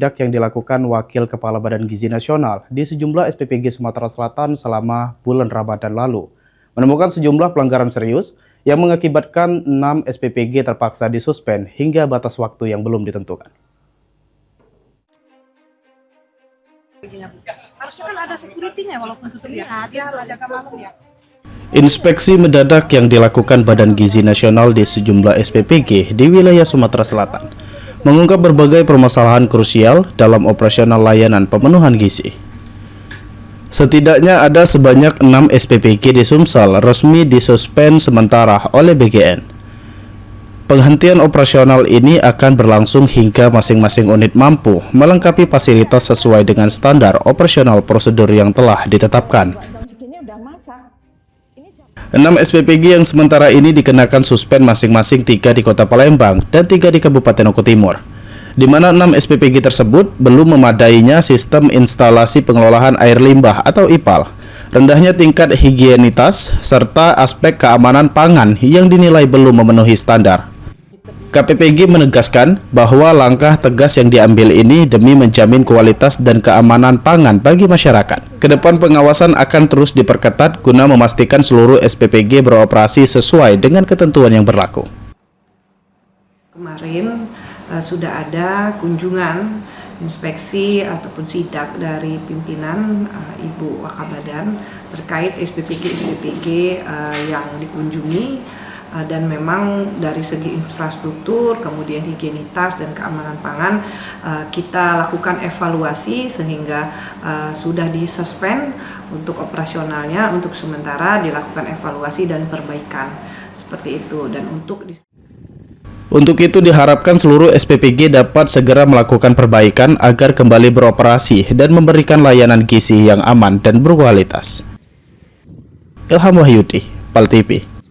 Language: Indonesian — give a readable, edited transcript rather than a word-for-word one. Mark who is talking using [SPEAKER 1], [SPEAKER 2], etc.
[SPEAKER 1] sidak yang dilakukan Wakil Kepala Badan Gizi Nasional di sejumlah SPPG Sumatera Selatan selama bulan Ramadan lalu, menemukan sejumlah pelanggaran serius yang mengakibatkan 6 SPPG terpaksa disuspend hingga batas waktu yang belum ditentukan.
[SPEAKER 2] Harusnya kan ada security-nya walaupun tutup ya. Dia harus jaga malam ya.
[SPEAKER 1] Inspeksi mendadak yang dilakukan Badan Gizi Nasional di sejumlah SPPG di wilayah Sumatera Selatan mengungkap berbagai permasalahan krusial dalam operasional layanan pemenuhan gizi. Setidaknya ada sebanyak 6 SPPG di Sumsel resmi disuspend sementara oleh BGN. Penghentian operasional ini akan berlangsung hingga masing-masing unit mampu melengkapi fasilitas sesuai dengan standar operasional prosedur yang telah ditetapkan. 6 SPPG yang sementara ini dikenakan suspend masing-masing 3 di Kota Palembang dan 3 di Kabupaten Oku Timur, di mana 6 SPPG tersebut belum memadainya sistem instalasi pengelolaan air limbah atau IPAL, rendahnya tingkat higienitas, serta aspek keamanan pangan yang dinilai belum memenuhi standar. KPPG menegaskan bahwa langkah tegas yang diambil ini demi menjamin kualitas dan keamanan pangan bagi masyarakat. Kedepan pengawasan akan terus diperketat guna memastikan seluruh SPPG beroperasi sesuai dengan ketentuan yang berlaku.
[SPEAKER 3] Kemarin sudah ada kunjungan inspeksi ataupun sidak dari pimpinan Ibu Wakabadan terkait SPPG yang dikunjungi. Dan memang dari segi infrastruktur, kemudian higienitas dan keamanan pangan, kita lakukan evaluasi sehingga sudah disuspend untuk operasionalnya, untuk sementara dilakukan evaluasi dan perbaikan seperti itu. Dan untuk itu diharapkan seluruh SPPG dapat segera melakukan perbaikan agar kembali beroperasi dan memberikan layanan gizi yang aman dan berkualitas. Ilham Wahyudi, PAL TV.